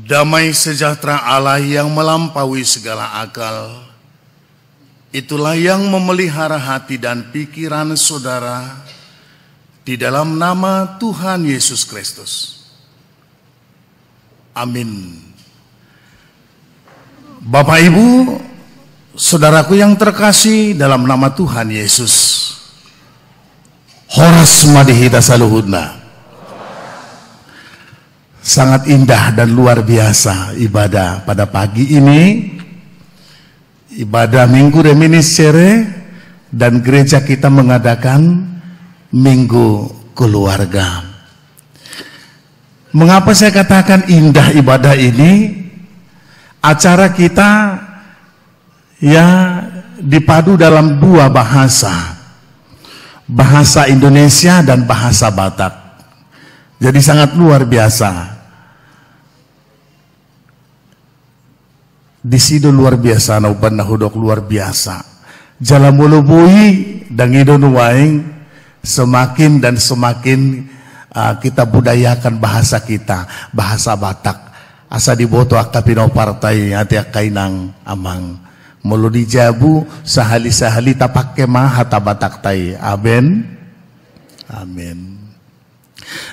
Damai sejahtera Allah yang melampaui segala akal, itulah yang memelihara hati dan pikiran saudara di dalam nama Tuhan Yesus Kristus. Amin. Bapak Ibu, saudaraku yang terkasih dalam nama Tuhan Yesus, Horas Madihita Saluhudna. Sangat indah dan luar biasa ibadah pada pagi ini, ibadah Minggu Reminiscere, dan gereja kita mengadakan Minggu Keluarga. Mengapa saya katakan indah ibadah ini? Acara kita ya dipadu dalam dua bahasa, bahasa Indonesia dan bahasa Batak. Jadi sangat luar biasa. Di sido luar biasa, nauban nahudok luar biasa. Jalan mulubui dan idon waing semakin dan semakin kita budayakan bahasa kita, bahasa Batak. Asa diboto akapino partai hati akainang amang. Mulu dijabu sahali-sahali tapak kemah hata Batak tai. Amin. Amin.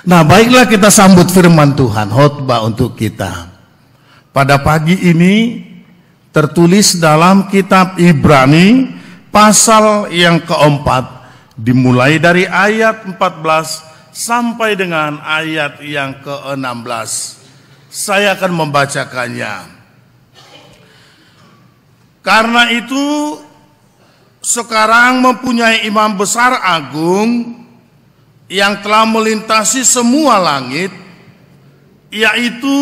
Nah, baiklah kita sambut firman Tuhan, khotbah untuk kita. Pada pagi ini tertulis dalam kitab Ibrani pasal yang keempat, dimulai dari ayat 14 sampai dengan ayat yang ke-16. Saya akan membacakannya. Karena itu sekarang mempunyai imam besar agung yang telah melintasi semua langit, yaitu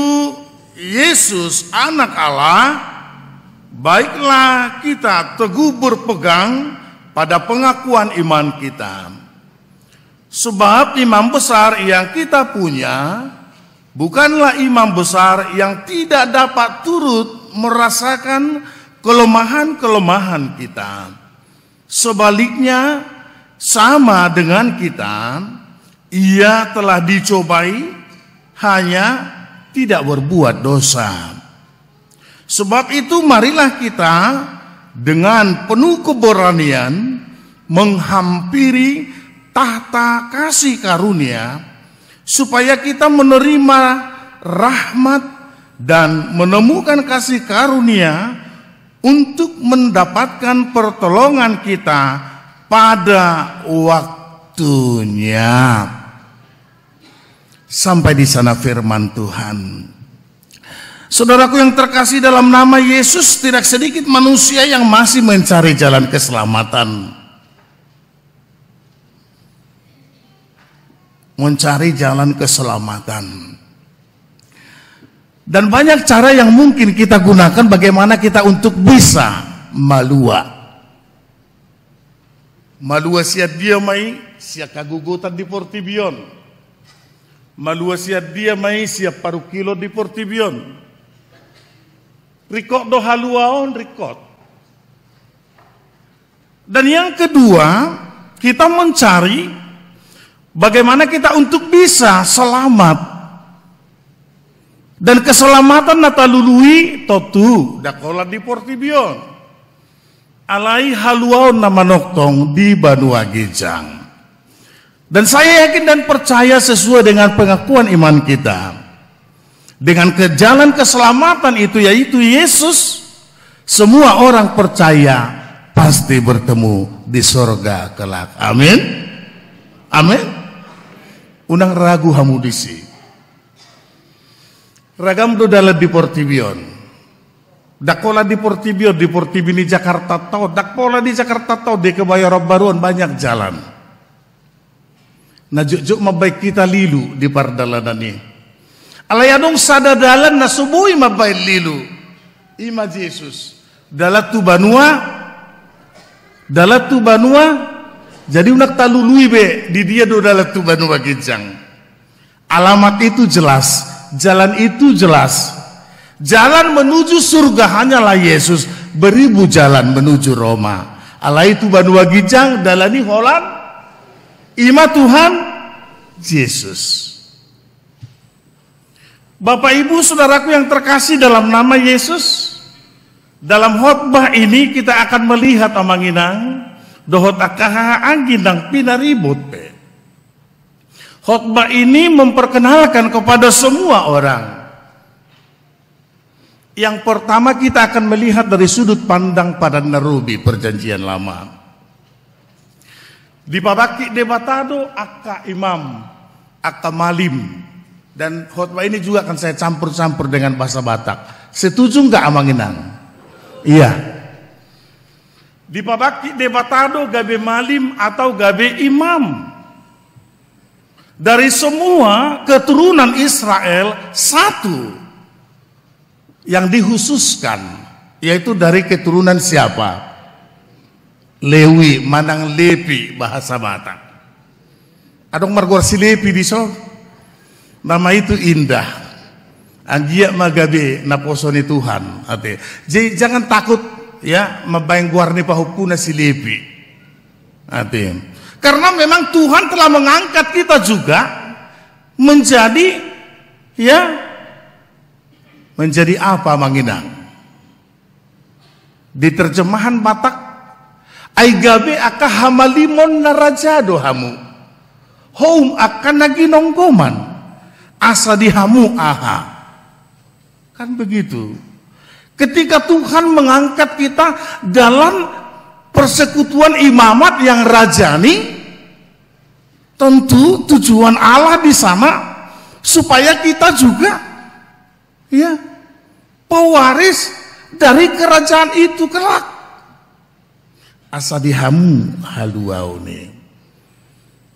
Yesus anak Allah. Baiklah kita teguh berpegang pada pengakuan iman kita. Sebab imam besar yang kita punya bukanlah imam besar yang tidak dapat turut merasakan kelemahan-kelemahan kita. Sebaliknya, sama dengan kita, ia telah dicobai, hanya tidak berbuat dosa. Sebab itu marilah kita dengan penuh keberanian menghampiri tahta kasih karunia, supaya kita menerima rahmat dan menemukan kasih karunia untuk mendapatkan pertolongan kita pada waktunya. Sampai di sana firman Tuhan. Saudaraku yang terkasih dalam nama Yesus, tidak sedikit manusia yang masih mencari jalan keselamatan. Mencari jalan keselamatan. Dan banyak cara yang mungkin kita gunakan bagaimana kita untuk bisa malua. Malua siat dia mai, siap kagugutan di Portibion. Malua siat dia mai, siap paruh kilo di Portibion. Rikot do haluaon rikot. Dan yang kedua, kita mencari bagaimana kita untuk bisa selamat. Dan keselamatan natalului totu dakola di Portibion. Alai haluaon nama noktong di Banua Gijang. Dan saya yakin dan percaya sesuai dengan pengakuan iman kita, dengan jalan keselamatan itu yaitu Yesus, semua orang percaya pasti bertemu di surga kelak. Amin. Amin. Unang ragu hamudisi. Ragam do dalam di Portibion. Dakola di Portibion, di Portibini Jakarta tau, dakpola di Jakarta tau, di Kebayoran Baruan banyak jalan. Nah juk mabaik kita lilu di pardalanan ini. Alayadong sadadalan na subuhi mabay lilu. Ima Yesus. Dalat tu Banua. Jadi unak talului be di dia do dalat tu Banua Gijang. Alamat itu jelas, jalan itu jelas. Jalan menuju surga hanyalah Yesus. Beribu jalan menuju Roma. Alai itu banua gijang dalani holan ima Tuhan Yesus. Bapak Ibu Saudaraku yang terkasih dalam nama Yesus, dalam khotbah ini kita akan melihat amanginang dohot akaha angginang pinaribut pe. Khotbah ini memperkenalkan kepada semua orang. Yang pertama kita akan melihat dari sudut pandang pada Narubi Perjanjian Lama. Di babaki debatado akka imam, akka malim. Dan khotbah ini juga akan saya campur-campur dengan bahasa Batak. Setuju nggak amanginang? Iya. Di babaki debatado gabe malim atau gabe imam. Dari semua keturunan Israel satu yang dikhususkan, yaitu dari keturunan siapa? Lewi, manang lepi bahasa Batak. Adong margor si lepi di so. Nama itu indah. Anjia magabe naposoni Tuhan. Ate. Jadi jangan takut ya mabayang guarni pahupuna si lepi. Ate. Karena memang Tuhan telah mengangkat kita juga menjadi ya menjadi apa manginang? Di terjemahan Batak aigabe aka hamalimon narajado hamu. Home akan naginonggoman asa dihamu aha. Kan begitu. Ketika Tuhan mengangkat kita dalam persekutuan imamat yang rajani, tentu tujuan Allah di sana supaya kita juga ya pewaris dari kerajaan itu kelak. Asa dihamu haluaune.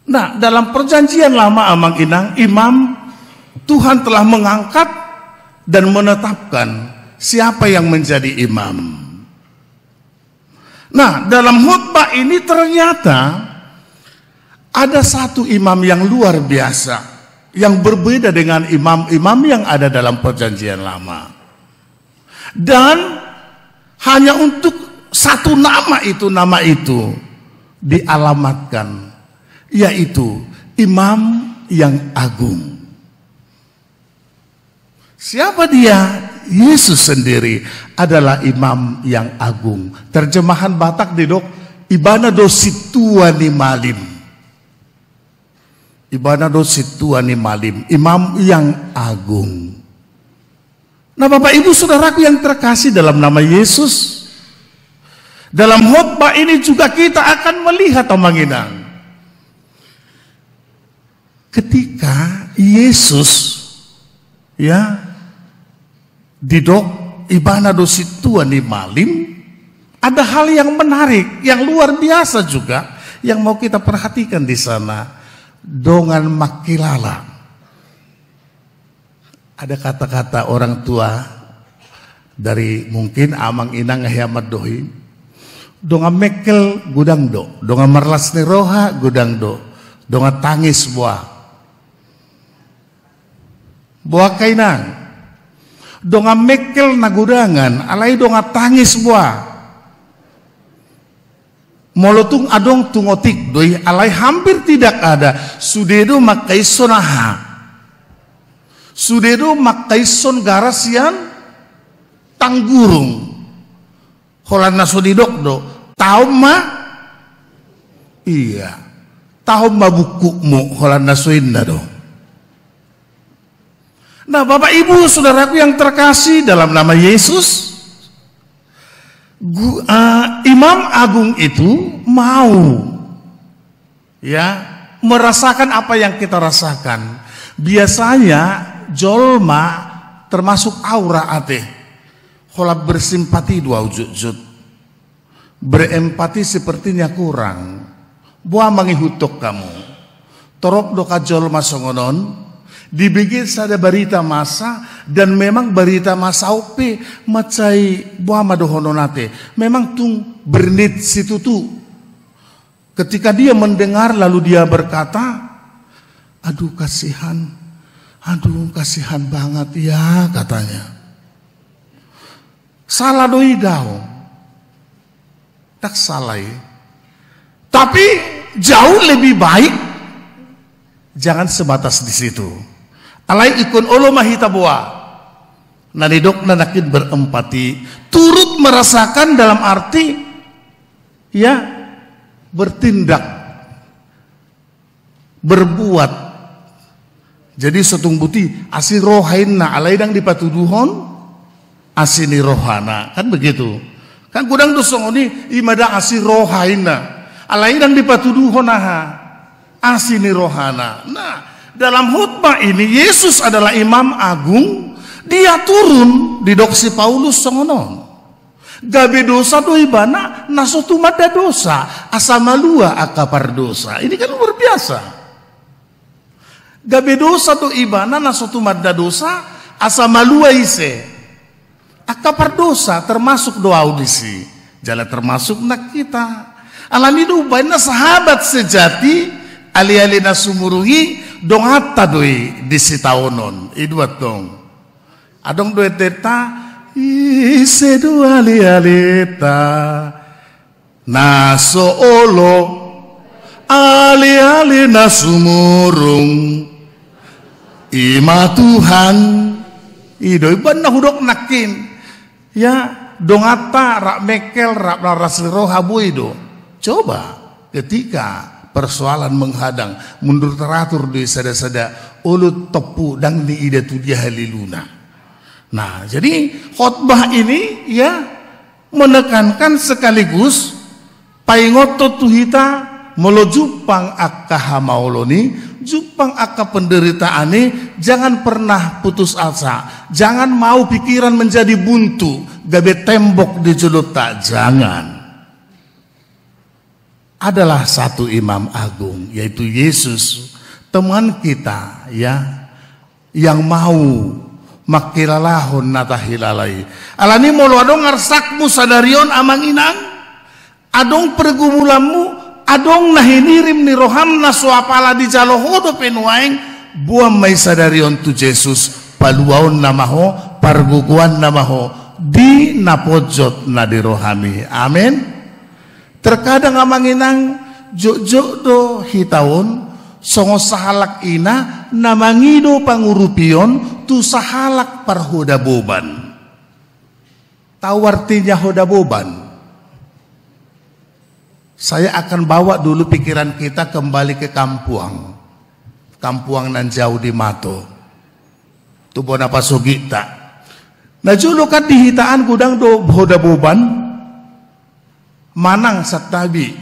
Nah, dalam Perjanjian Lama amang inang imam Tuhan telah mengangkat dan menetapkan siapa yang menjadi imam. Nah, dalam khotbah ini ternyata ada satu imam yang luar biasa, yang berbeda dengan imam-imam yang ada dalam Perjanjian Lama. Dan hanya untuk satu nama itu dialamatkan, yaitu imam yang agung. Siapa dia? Yesus sendiri adalah imam yang agung. Terjemahan Batak didok ibana do situani malim. Ibana do situani malim, imam yang agung. Nah, Bapak Ibu Saudaraku yang terkasih dalam nama Yesus, dalam khotbah ini juga kita akan melihat amanginang. Ketika Yesus ya didok ibana dositua ni malim, ada hal yang menarik, yang luar biasa juga yang mau kita perhatikan di sana. Dongan makilala. Ada kata-kata orang tua dari mungkin amang inang ngahiamat dohi. Dongan mekel gudang do, dongan merlas ni roha gudang do, dongan tangis buah. Buah kainang. Donga mekel nagudangan, alai donga tangis buah. Molotung adong tungotik doi, alai hampir tidak ada. Sudedo makai sonaha. Sudedo makai son garasian tanggurung. Holan nasodidok do, tahu ma? Iya, tahu ma bukumu holan nasoinda do. Nah, Bapak Ibu Saudaraku yang terkasih dalam nama Yesus, Imam Agung itu mau ya merasakan apa yang kita rasakan. Biasanya jolma termasuk aura ate holap bersimpati dua wujud, berempati sepertinya kurang. Buah mangihutok kamu torok doka jolma songonon. Dibikin sada berita masa dan memang berita masa ope macai buah madohononate. Memang tung bernit situ tuh. Ketika dia mendengar lalu dia berkata, aduh kasihan banget ya katanya. Salah doi daw. Tak salah ya. Tapi jauh lebih baik jangan sebatas di situ. Alai ikun olo mahita buah. Nanidok nanakin berempati, turut merasakan dalam arti ya bertindak, berbuat. Jadi setung buti asi rohaina alai dang dipatuduhon asini rohana, kan begitu. Kan kudang dosong ini imada asi rohaina alai dang dipatuduhon aha asini rohana. Nah, dalam khutbah ini Yesus adalah imam agung. Dia turun di doksi Paulus songonon. Gabe dosa doi bana nasotu mada dosa asamalua akapar dosa. Ini kan luar biasa. Gabe dosa doi bana nasotu mada dosa asamalua ise akapar dosa, termasuk doa audisi. Jalan termasuk nak kita. Alami do bana sahabat sejati ali-ali nasumuruhi dong hatta doi disitaonon. Iduat dong. Adong dua teta ise dua ali-alita naso olo ali-ali nasumurung ima Tuhan idoi bana hudok nakin ya dongata rak mekel rak rasliroh habu ido. Coba ketika persoalan menghadang mundur teratur di sada-sada ulut tepu dan di ida tu dia haliluna. Nah, jadi khotbah ini ya menekankan sekaligus paingoto tuhita molo jupang akka hamaoloni, jupang akka penderitaane, jangan pernah putus asa, jangan mau pikiran menjadi buntu, gabe tembok di jolot tak, jangan. Adalah satu imam agung yaitu Yesus, teman kita ya yang mau makilalahon natahilalai. Alani molo adong ngarsakmu sadarion amang inang, adong pergumulanmu, adong nahinirim ni roham na suapala di jalohodo penuaing, buam may sadarion tu Jesus, paluaon namaho, parguguan namaho, di napojot na di rohami. Amin. Terkadang amang inang jok do hitawon, songo sahalak ina namangido pangurupion tu sahalak parhoda boban. Tahu artinya hoda boban? Saya akan bawa dulu pikiran kita kembali ke Kampuang. Kampuang nan jauh di Mato. Tu bona pasogita. Nah julu kan dihitaan gudang do hoda boban. Manang satabi.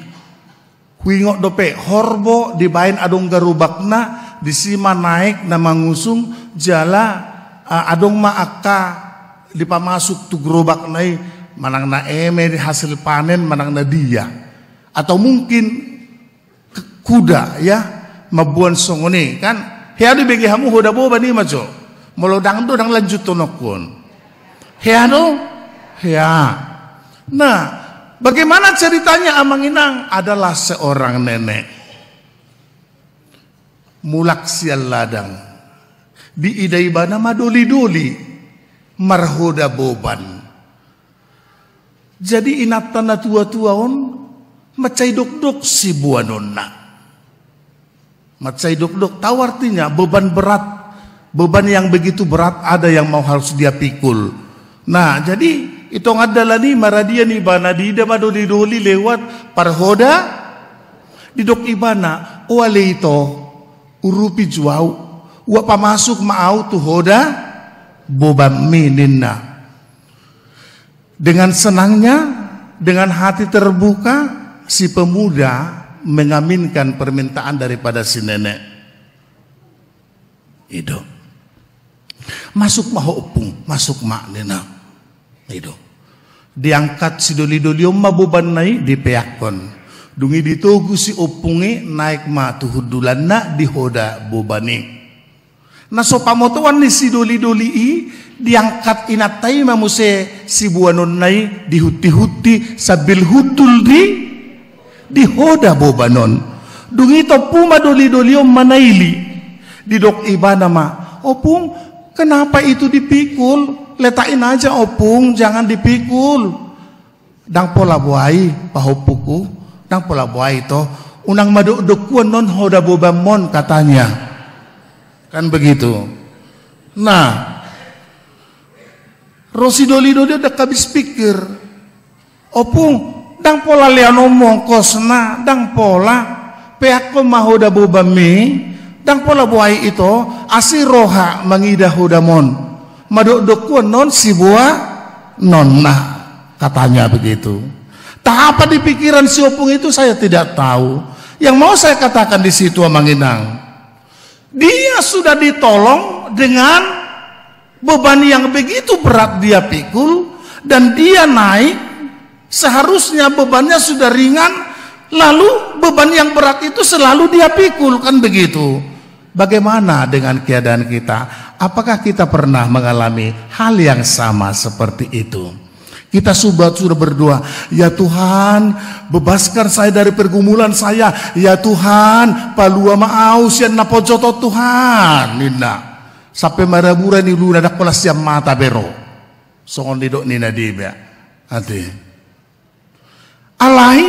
Huingok dope horbo dibain adong garubakna disima naik na mangusung jala adong maaka dipamasuk tu gerobak nai manang na eme hasil panen manang na dia atau mungkin kuda ya mabuan songone kan headu begi hamu hoda boba ni majo molodang do dang lanjut tonokon heado hea. Nah, bagaimana ceritanya amang inang? Adalah seorang nenek mulak sial ladang di idaibana madoli-doli marhoda boban. Jadi inatan na tua-tuaon macai dok-dok si buanonna. Macai dok-dok tahu artinya beban berat, beban yang begitu berat ada yang mau harus dia pikul. Nah, jadi itong adalah ni maradia ni bana di ida madoli-doli lewat parhoda didok ibana wale ito urupi juau wa pamasuk maau tu hoda boban minina. Dengan senangnya, dengan hati terbuka, si pemuda mengaminkan permintaan daripada si nenek. Itu masuk maho upung, masuk mak nena. Itu diangkat si doli-doli maboban nai dipeakon. Dungi ditugu si upungi naik ma tuhudulan na dihoda bobani. Naso pamotuan ni si doli-doli diangkat inatai mamuse si buanon nai dihuti-huti sabil hutul dihoda bobanon. Dungi to puma doli-doli manaili didok ibana ma. Opung kenapa itu dipikul? letakin aja opung, jangan dipikul. Dang pola buai pahopuku, dang pola buai to, unang maduk-dukuan non hoda bobamon katanya. Kan begitu. Nah, Rosidolido dia udah habis pikir. Opung, dang pola lian omong kosna, dang pola pihak mahoda bobami, dang pola buai itu asiroha mangidah hodamon. Maduk-dukuan non si buah nonna katanya begitu. Tak apa di pikiran si opung itu saya tidak tahu. Yang mau saya katakan di situ Manginang, dia sudah ditolong dengan beban yang begitu berat dia pikul, dan dia naik, seharusnya bebannya sudah ringan, lalu beban yang berat itu selalu dia pikul, kan begitu. Bagaimana dengan keadaan kita? Apakah kita pernah mengalami hal yang sama seperti itu? Kita sudah berdoa, ya Tuhan, bebaskan saya dari pergumulan saya. Ya Tuhan, palua maaus yan napojoto Tuhan. Nina, sampai marabura ni luna dak pelas yang mata bero. Songon didok nina dibya. Ati. Alai,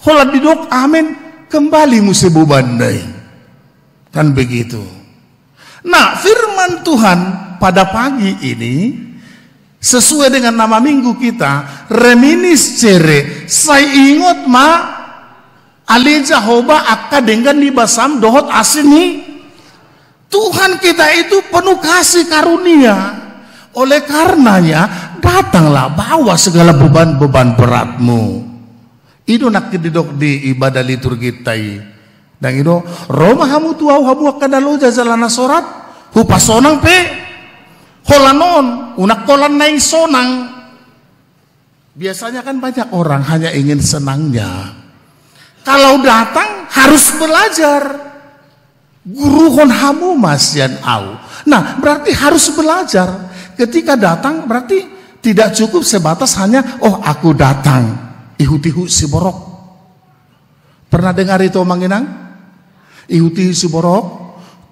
holat didok amin, kembali musebu bandai. Kan begitu. Nah, firman Tuhan pada pagi ini sesuai dengan nama minggu kita, reminis cere, saya ingat ma ali Jehovah akka dengan libasam dohot asini. Tuhan kita itu penuh kasih karunia. Oleh karenanya datanglah bawa segala beban-beban beratmu. Itu nak didok di ibadah liturgi tai. Dan itu Roma hamu tuau hamu akka dalo jazalana sorat hupasonang pe holanon, unak kolan naing sonang. Biasanya kan banyak orang hanya ingin senangnya. Kalau datang harus belajar. Guru hon hamu masyan au. Nah, berarti harus belajar. Ketika datang berarti tidak cukup sebatas hanya oh aku datang. Ihu-tihu si borok. Pernah dengar itu Manginang? Ihu-tihu si borok.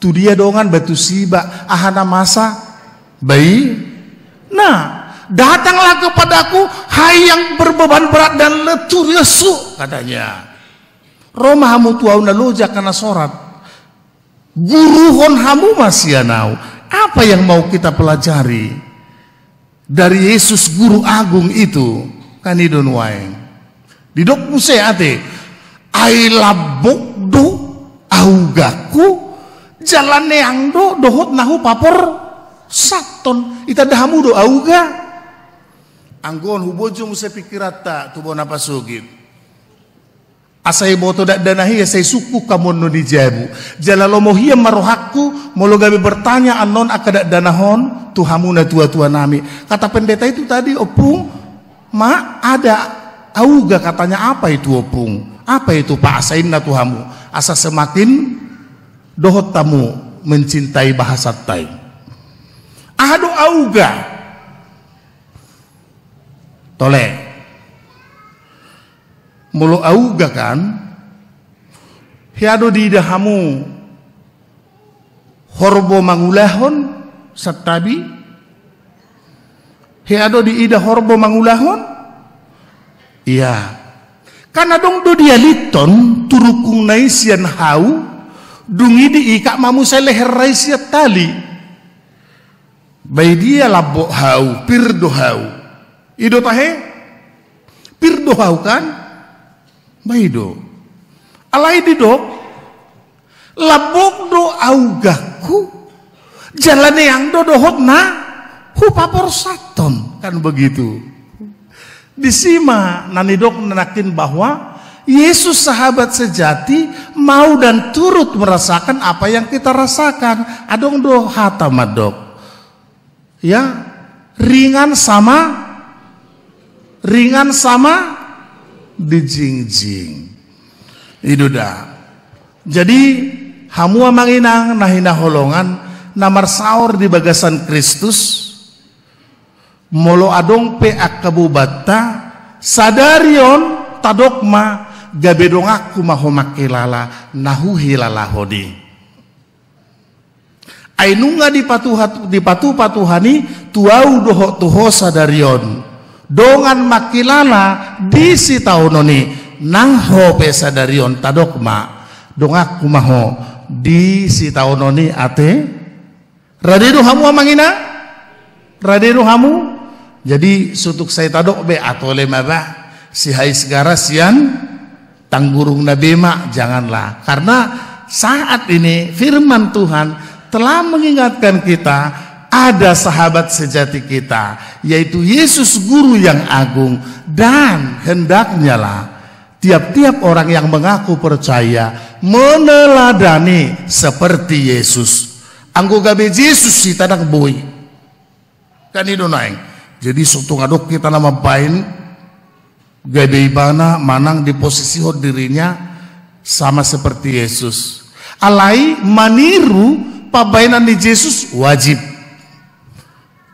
Tu dia dongan batu siba ahana masa baik. Nah, datanglah kepadaku hai yang berbeban berat dan letih lesu, katanya. Roma hamu tuau naloja karena sorat. Guru hon hamu masyanau. Apa yang mau kita pelajari dari Yesus guru agung itu? Kan idon waeng. Didok muse ate. Ai labok do augaku jalan yang do dohot nahu papor saton ita dahamu do auga anggon hubojo musa pikirata tubo napa sugit asai boto dak danahi asai suku kamon no dijabu jalalomo hiya marohakku molo gabe bertanya anon akadak danahon tuhamu na tua-tua nami. Kata pendeta itu tadi opung ma ada auga, katanya apa itu opung, apa itu pak asain na tuhamu asa semakin dohot tamu mencintai bahasa tai. Ado auga tole mulu auga kan hiado di dahamu horbo mangulahon satabi hiado di ida horbo mangulahon iya karena dong do dia liton turukung naisian hau dungi di ika mamu leher raisia tali bai dia labok hau pirdo hau ido tahe pirdo hau kan bai do alai di do labok do augaku jalan yang do dohot na hupapor saton kan begitu. Disima nanidok menakin bahwa Yesus sahabat sejati mau dan turut merasakan apa yang kita rasakan. Adong do hatamadok ya ringan sama dijingjing itu dah. Jadi hamua manginang nahina holongan namar saur di bagasan Kristus molo adong pe akabubata sadarion tadokma gabedong aku maho makilala nahu hilala hodi. Ainunga di patu-patuhani tuau doho tuho sadarion. Dongan makilala di si taunoni nang ho pe sadarion tadokma. Dongak kumaho di si taunoni ate. Raderu hamu amangina? Raderu hamu? Jadi sutuk saya tadok be atau lemaba si hai segara sian tanggurung nabema janganlah. Karena saat ini firman Tuhan telah mengingatkan kita ada sahabat sejati kita yaitu Yesus Guru yang agung, dan hendaknya lah tiap-tiap orang yang mengaku percaya meneladani seperti Yesus. Anggo gabe Yesus si tanang boy kan itu naing. Jadi suatu ngadok kita nama bain gabe ibana manang di posisi dirinya sama seperti Yesus. Alai maniru pabainan di Yesus wajib.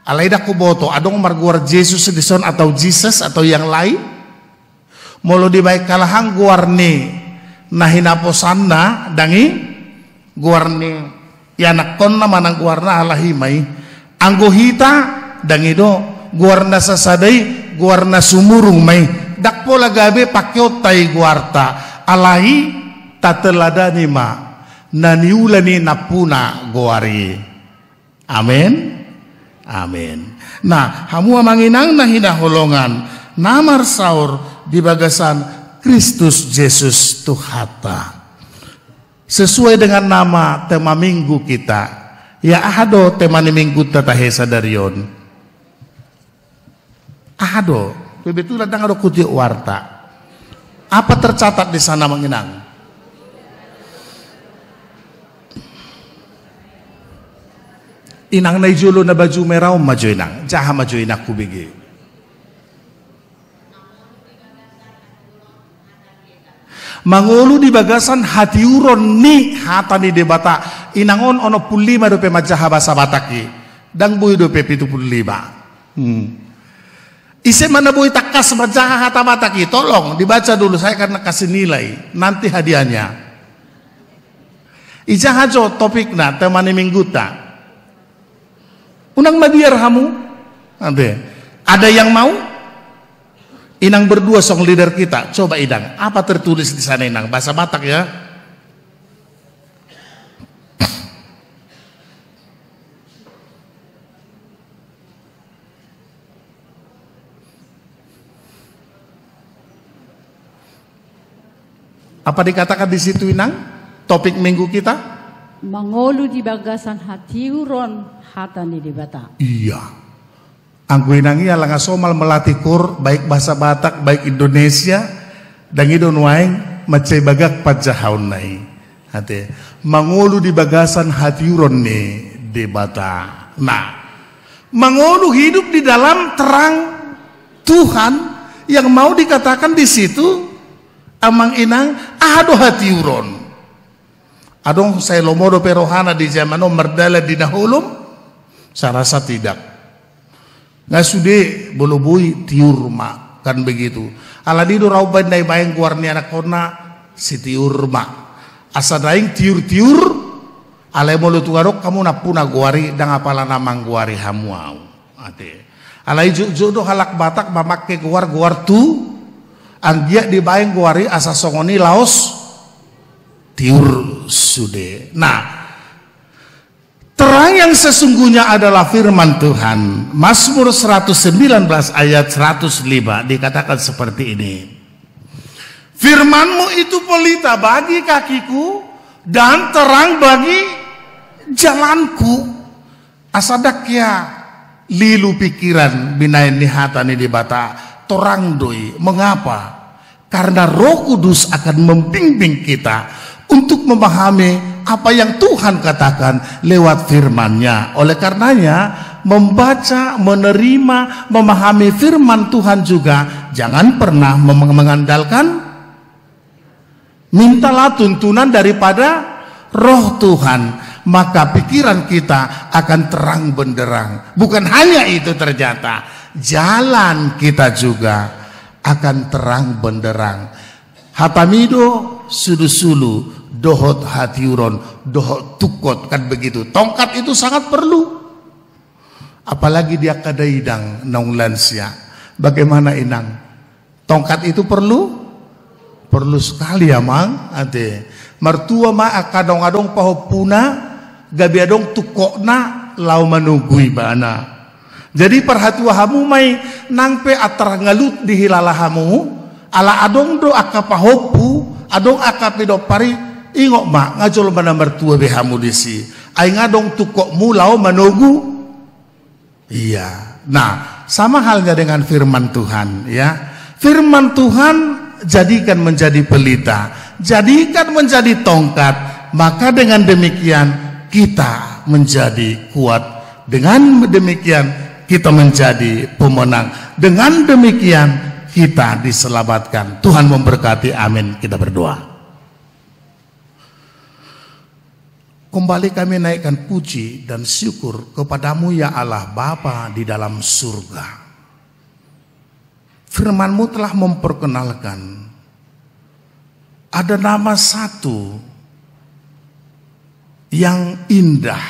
Alai dak kuboto adong marguar Yesus sedison atau Jesus atau yang lain. Molo di baik kalahang guarne nahina posanna dangi guarne yanak konna manang guarna alahi mai anggo hita dangi do guarna sasadai guarna sumurung mai dak pola gabe pakyot tai guarta alahi tateladani ma naniulani napuna goari. Amin. Amin. Nah, hamu manginang nahina holongan namar saur di bagasan Kristus Yesus Tuhata. Sesuai dengan nama tema minggu kita. Ya ahado tema ni minggu tatahesa darion. Ahado, bebetulan dang ado kuti warta. Apa tercatat di sana manginang? Inang na ijulo na baju merah maju inang, jaha maju inak kubigi. Mangulu di bagasan hati uron ni hata ni debata inangon ono 15 dope majaha bahasa Bataki dang boy dope 75. Ise mana boy takas majaha hata Bataki, tolong dibaca dulu saya karena kasih nilai nanti hadiahnya. Ijah hajo topik na tema ni minggu ta. Unang mabiar hamu, ada yang mau? Inang berdua song leader kita, coba Idang, apa tertulis di sana Inang? Bahasa Batak ya. Apa dikatakan di situ Inang? Topik minggu kita? Mangolu di bagasan hati uron hata ni di bata. Iya. Anggo inangi alanga somal melatih kur baik bahasa Batak baik Indonesia dan idon waing macai bagak pajahaun nai. Hati mangolu di bagasan hati uron ni di bata. Nah, mangolu hidup di dalam terang Tuhan yang mau dikatakan di situ amang inang ado hati uron. Adong saya lomodo perohana di zaman merdala di nahulum, saya rasa tidak. Nggak sudah bolobui tiurma kan begitu. Aladido rauban dai bayang guarni anak kona si tiurma. Asa daing tiur-tiur alai molu tuarok kamu napuna guari dang apala namang guari hamuau. Ate. Alai jodoh halak Batak mamakke guar tu anggia di bayang guari asa songoni laos tiur sude. Nah, terang yang sesungguhnya adalah firman Tuhan. Mazmur 119 ayat 105 dikatakan seperti ini. Firman-Mu itu pelita bagi kakiku dan terang bagi jalanku. Asadak ya lilu pikiran binain nihatani di bata torang doi. Mengapa? Karena Roh Kudus akan membimbing kita untuk memahami apa yang Tuhan katakan lewat firman-Nya. Oleh karenanya membaca, menerima, memahami firman Tuhan juga jangan pernah mengandalkan mintalah tuntunan daripada Roh Tuhan, maka pikiran kita akan terang benderang. Bukan hanya itu ternyata jalan kita juga akan terang benderang. Hatamido sulu-sulu, dohot hatiuron, dohot tukot, kan begitu. Tongkat itu sangat perlu. Apalagi dia kadaidang nong lansia. Bagaimana inang? Tongkat itu perlu? Perlu sekali ya mang. Ade. Mertua ma akadong-adong pahopuna, gabi adong tukokna lau manugui bana. Jadi perhatua hamu mai nangpe atra ngalut di hilalahamu, ala adong do akapahopu, adong akapido pari ingok ma ngajol mana mertua behamu disi. Ai ngadong tukokmu lau manugu. Iya. Nah, sama halnya dengan firman Tuhan ya. Firman Tuhan jadikan menjadi pelita, jadikan menjadi tongkat, maka dengan demikian kita menjadi kuat. Dengan demikian kita menjadi pemenang. Dengan demikian kita diselamatkan. Tuhan memberkati, amin. Kita berdoa. Kembali kami naikkan puji dan syukur kepadamu ya Allah Bapa di dalam surga. Firman-Mu telah memperkenalkan ada nama satu yang indah,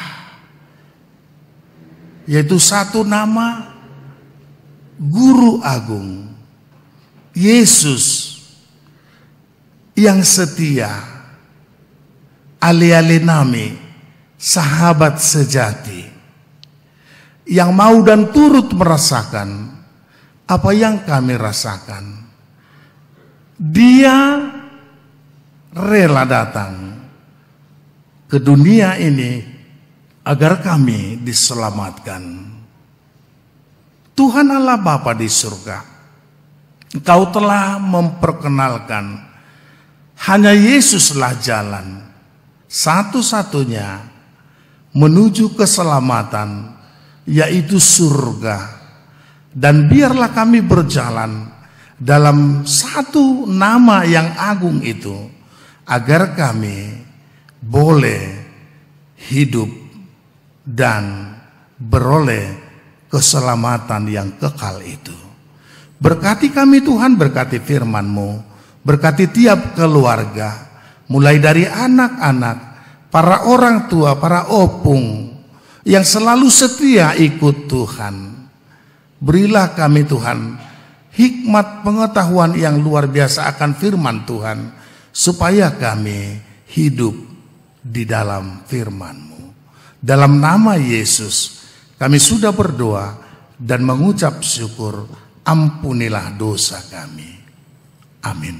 yaitu satu nama Guru Agung, Yesus yang setia, ale-ale nami, sahabat sejati, yang mau dan turut merasakan apa yang kami rasakan. Dia rela datang ke dunia ini agar kami diselamatkan. Tuhan Allah Bapa di surga, Engkau telah memperkenalkan hanya Yesuslah jalan satu-satunya menuju keselamatan, yaitu surga. Dan biarlah kami berjalan dalam satu nama yang agung itu, agar kami boleh hidup dan beroleh keselamatan yang kekal itu. Berkati kami Tuhan, berkati firman-Mu, berkati tiap keluarga, mulai dari anak-anak, para orang tua, para opung yang selalu setia ikut Tuhan. Berilah kami Tuhan hikmat pengetahuan yang luar biasa akan firman Tuhan, supaya kami hidup di dalam firman-Mu. Dalam nama Yesus kami sudah berdoa dan mengucap syukur. Ampunilah dosa kami. Amin.